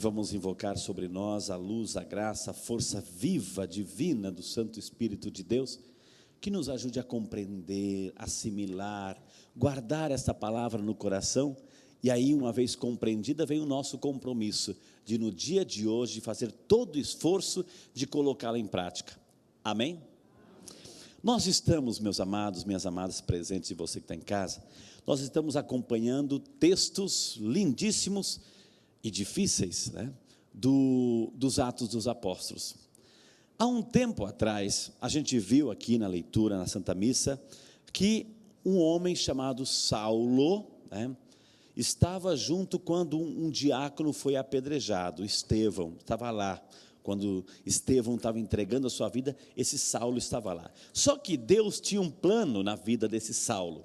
vamos invocar sobre nós a luz, a graça, a força viva, divina do Santo Espírito de Deus, que nos ajude a compreender, assimilar, guardar esta palavra no coração. E aí, uma vez compreendida, vem o nosso compromisso de, no dia de hoje, fazer todo o esforço de colocá-la em prática. Amém? Nós estamos, meus amados, minhas amadas presentes e você que está em casa, nós estamos acompanhando textos lindíssimos e difíceis, né, dos Atos dos Apóstolos. Há um tempo atrás, a gente viu aqui na leitura, na Santa Missa, que um homem chamado Saulo, né, estava junto quando um diácono foi apedrejado. Estevão estava lá. Quando Estevão estava entregando a sua vida, esse Saulo estava lá. Só que Deus tinha um plano na vida desse Saulo.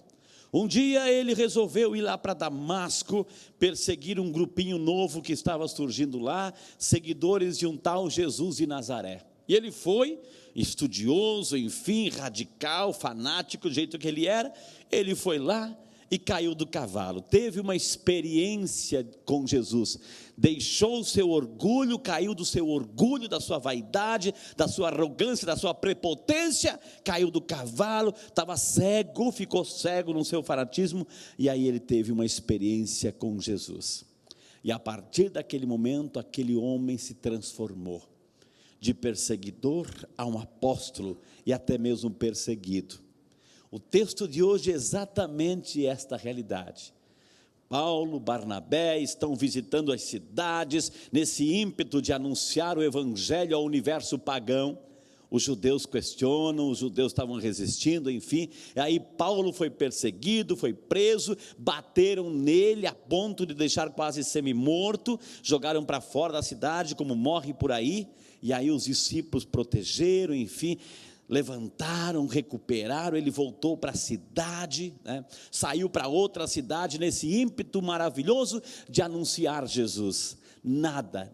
Um dia ele resolveu ir lá para Damasco, perseguir um grupinho novo que estava surgindo lá, seguidores de um tal Jesus de Nazaré. E ele foi, estudioso, enfim, radical, fanático, do jeito que ele era, ele foi lá e caiu do cavalo, teve uma experiência com Jesus, deixou o seu orgulho, caiu do seu orgulho, da sua vaidade, da sua arrogância, da sua prepotência, caiu do cavalo, estava cego, ficou cego no seu fanatismo, e aí ele teve uma experiência com Jesus, e a partir daquele momento, aquele homem se transformou, de perseguidor a um apóstolo, e até mesmo perseguido. O texto de hoje é exatamente esta realidade. Paulo, Barnabé estão visitando as cidades, nesse ímpeto de anunciar o evangelho ao universo pagão. Os judeus questionam, os judeus estavam resistindo, enfim. E aí Paulo foi perseguido, foi preso, bateram nele a ponto de deixar quase semi-morto, jogaram para fora da cidade, como morre por aí. E aí os discípulos protegeram, enfim, levantaram, recuperaram, ele voltou para a cidade, né? Saiu para outra cidade, nesse ímpeto maravilhoso de anunciar Jesus. Nada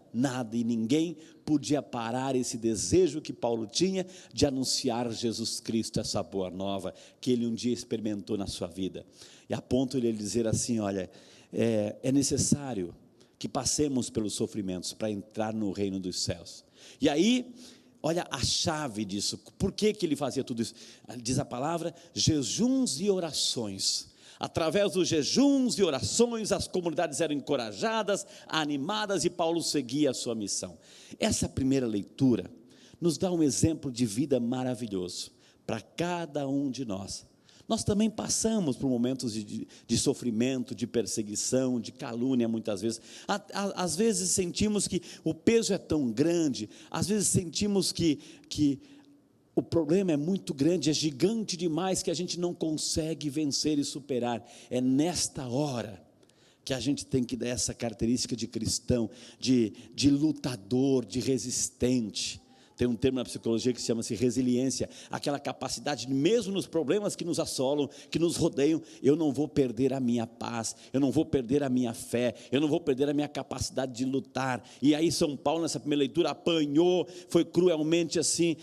e ninguém podia parar esse desejo que Paulo tinha de anunciar Jesus Cristo, essa boa nova, que ele um dia experimentou na sua vida. E a ponto de ele dizer assim, olha, é necessário que passemos pelos sofrimentos para entrar no reino dos céus. E aí, olha a chave disso, por que ele fazia tudo isso? Diz a palavra, jejuns e orações. Através dos jejuns e orações, as comunidades eram encorajadas, animadas, e Paulo seguia a sua missão. Essa primeira leitura nos dá um exemplo de vida maravilhoso para cada um de nós. Nós também passamos por momentos de sofrimento, de perseguição, de calúnia muitas vezes. Às vezes sentimos que o peso é tão grande, às vezes sentimos que o problema é muito grande, é gigante demais, que a gente não consegue vencer e superar. É nesta hora que a gente tem que dar essa característica de cristão, de lutador, de resistente. Tem um termo na psicologia que chama-se resiliência, aquela capacidade, mesmo nos problemas que nos assolam, que nos rodeiam, eu não vou perder a minha paz, eu não vou perder a minha fé, eu não vou perder a minha capacidade de lutar. E aí São Paulo, nessa primeira leitura, apanhou, foi cruelmente assim,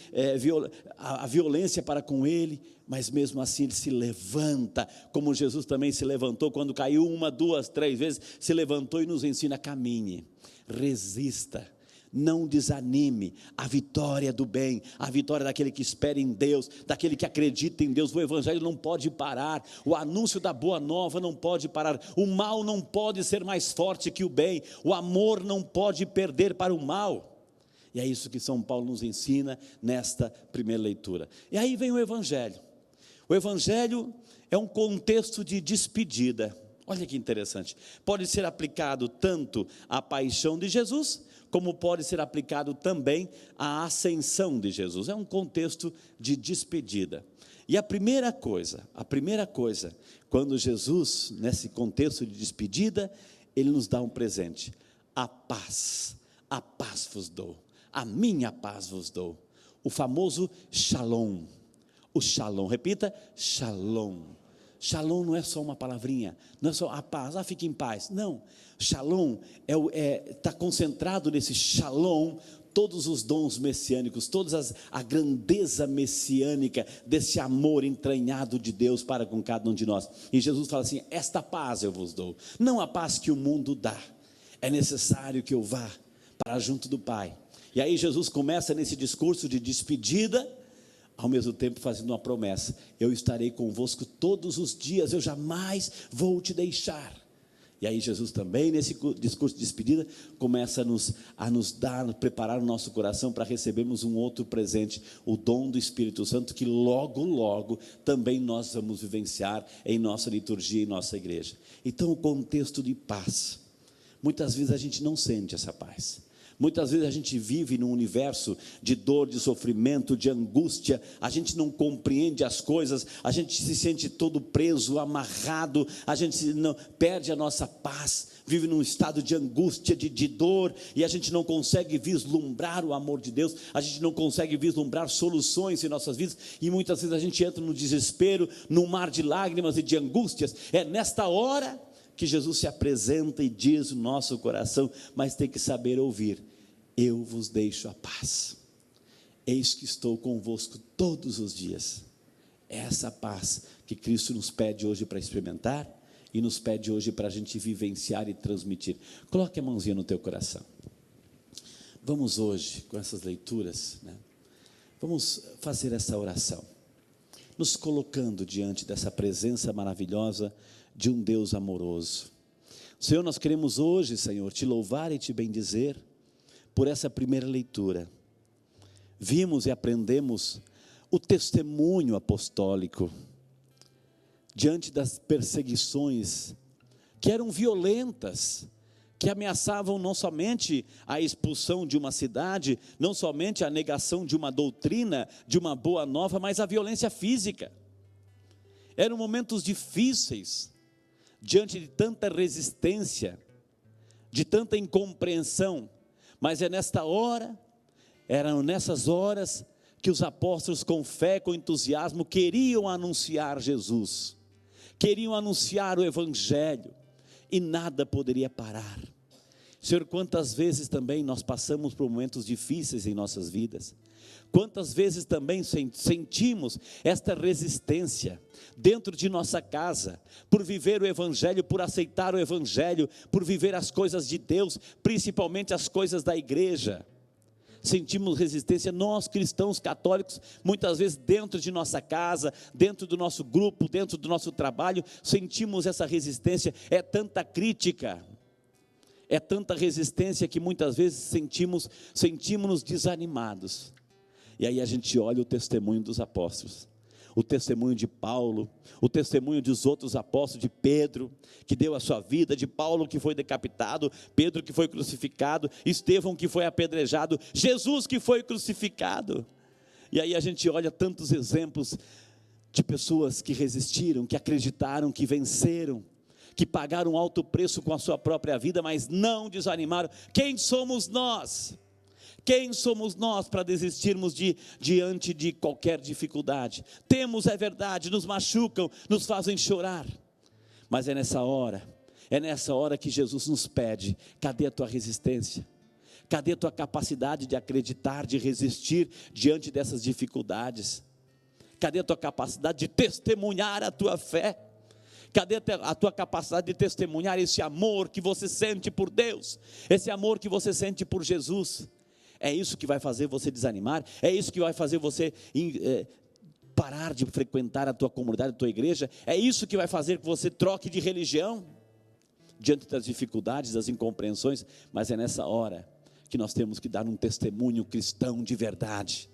a violência para com ele, mas mesmo assim ele se levanta, como Jesus também se levantou, quando caiu 1, 2, 3 vezes, se levantou e nos ensina, caminhe, resista, não desanime, a vitória do bem, a vitória daquele que espera em Deus, daquele que acredita em Deus. O evangelho não pode parar, o anúncio da boa nova não pode parar, o mal não pode ser mais forte que o bem, o amor não pode perder para o mal. E é isso que São Paulo nos ensina nesta primeira leitura. E aí vem o evangelho. O evangelho é um contexto de despedida. Olha que interessante, pode ser aplicado tanto à paixão de Jesus, como pode ser aplicado também à ascensão de Jesus. É um contexto de despedida. E a primeira coisa, quando Jesus, nesse contexto de despedida, ele nos dá um presente, a paz vos dou, a minha paz vos dou, o famoso shalom, repita, shalom. Shalom não é só uma palavrinha, não é só a paz, fique em paz, não, shalom está concentrado nesse shalom, todos os dons messiânicos, a grandeza messiânica, desse amor entranhado de Deus para com cada um de nós, e Jesus fala assim, esta paz eu vos dou, não a paz que o mundo dá, é necessário que eu vá, para junto do Pai. E aí Jesus começa nesse discurso de despedida, ao mesmo tempo fazendo uma promessa: eu estarei convosco todos os dias, eu jamais vou te deixar. E aí Jesus também, nesse discurso de despedida, começa a nos dar, preparar o nosso coração para recebermos um outro presente, o dom do Espírito Santo, que logo, logo, também nós vamos vivenciar em nossa liturgia, em nossa igreja. Então, o contexto de paz. Muitas vezes a gente não sente essa paz. Muitas vezes a gente vive num universo de dor, de sofrimento, de angústia, a gente não compreende as coisas, a gente se sente todo preso, amarrado, a gente não, perde a nossa paz, vive num estado de angústia, de dor, e a gente não consegue vislumbrar o amor de Deus, a gente não consegue vislumbrar soluções em nossas vidas, e muitas vezes a gente entra no desespero, num mar de lágrimas e de angústias. É nesta hora que Jesus se apresenta e diz no nosso coração, mas tem que saber ouvir: eu vos deixo a paz, eis que estou convosco todos os dias. É essa paz que Cristo nos pede hoje para experimentar, e nos pede hoje para a gente vivenciar e transmitir. Coloque a mãozinha no teu coração. Vamos hoje, com essas leituras, vamos fazer essa oração, nos colocando diante dessa presença maravilhosa de um Deus amoroso. Senhor, nós queremos hoje, Senhor, te louvar e te bendizer por essa primeira leitura. Vimos e aprendemos o testemunho apostólico diante das perseguições que eram violentas, que ameaçavam não somente a expulsão de uma cidade, não somente a negação de uma doutrina, de uma boa nova, mas a violência física. Eram momentos difíceis, diante de tanta resistência, de tanta incompreensão, mas é nesta hora, eram nessas horas que os apóstolos, com fé, com entusiasmo, queriam anunciar Jesus, queriam anunciar o Evangelho, e nada poderia parar. Senhor, quantas vezes também nós passamos por momentos difíceis em nossas vidas, quantas vezes também sentimos esta resistência dentro de nossa casa, por viver o Evangelho, por aceitar o Evangelho, por viver as coisas de Deus, principalmente as coisas da igreja. Sentimos resistência, nós cristãos católicos, muitas vezes dentro de nossa casa, dentro do nosso grupo, dentro do nosso trabalho, sentimos essa resistência. É tanta crítica, é tanta resistência, que muitas vezes sentimos-nos desanimados. E aí a gente olha o testemunho dos apóstolos, o testemunho de Paulo, o testemunho dos outros apóstolos, de Pedro, que deu a sua vida, de Paulo, que foi decapitado, Pedro, que foi crucificado, Estevão, que foi apedrejado, Jesus, que foi crucificado. E aí a gente olha tantos exemplos de pessoas que resistiram, que acreditaram, que venceram, que pagaram alto preço com a sua própria vida, mas não desanimaram. Quem somos nós? Quem somos nós para desistirmos diante de qualquer dificuldade? Temos, é verdade, nos machucam, nos fazem chorar, mas é nessa hora que Jesus nos pede: cadê a tua resistência? Cadê a tua capacidade de acreditar, de resistir diante dessas dificuldades? Cadê a tua capacidade de testemunhar a tua fé? Cadê a tua capacidade de testemunhar esse amor que você sente por Deus, esse amor que você sente por Jesus? É isso que vai fazer você desanimar? É isso que vai fazer você parar de frequentar a tua comunidade, a tua igreja? É isso que vai fazer que você troque de religião? Diante das dificuldades, das incompreensões? Mas é nessa hora que nós temos que dar um testemunho cristão de verdade.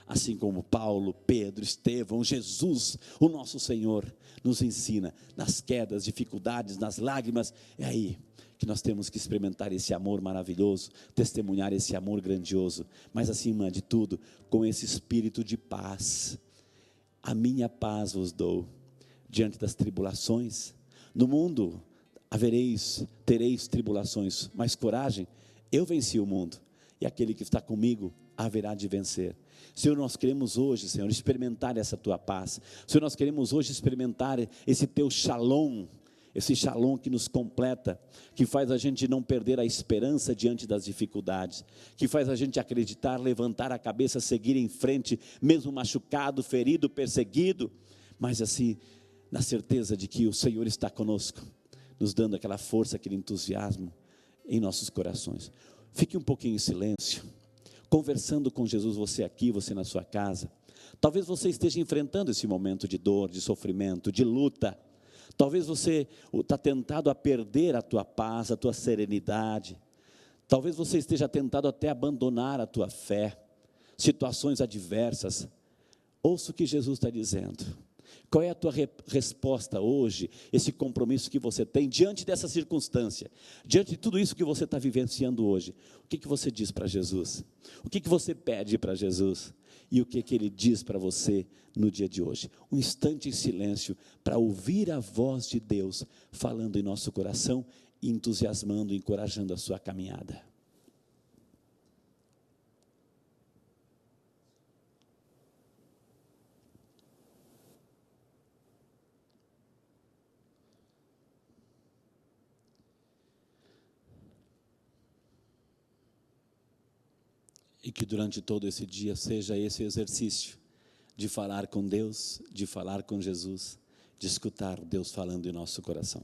Assim como Paulo, Pedro, Estevão, Jesus, o nosso Senhor, nos ensina, nas quedas, dificuldades, nas lágrimas. É aí que nós temos que experimentar esse amor maravilhoso, testemunhar esse amor grandioso, mas acima de tudo, com esse espírito de paz. A minha paz vos dou diante das tribulações. No mundo tereis tribulações, mas coragem, eu venci o mundo, e aquele que está comigo haverá de vencer. Senhor, nós queremos hoje, Senhor, experimentar essa tua paz. Senhor, nós queremos hoje experimentar esse teu shalom, esse shalom que nos completa, que faz a gente não perder a esperança diante das dificuldades, que faz a gente acreditar, levantar a cabeça, seguir em frente, mesmo machucado, ferido, perseguido, mas assim, na certeza de que o Senhor está conosco, nos dando aquela força, aquele entusiasmo em nossos corações. Fique um pouquinho em silêncio, conversando com Jesus, você aqui, você na sua casa. Talvez você esteja enfrentando esse momento de dor, de sofrimento, de luta. Talvez você está tentado a perder a tua paz, a tua serenidade. Talvez você esteja tentado até a abandonar a tua fé. Situações adversas. Ouça o que Jesus está dizendo. Qual é a tua resposta hoje, esse compromisso que você tem diante dessa circunstância, diante de tudo isso que você está vivenciando hoje? O que você diz para Jesus? O que você pede para Jesus? E o que Ele diz para você no dia de hoje? Um instante em silêncio para ouvir a voz de Deus falando em nosso coração, entusiasmando, encorajando a sua caminhada. E que durante todo esse dia seja esse exercício de falar com Deus, de falar com Jesus, de escutar Deus falando em nosso coração.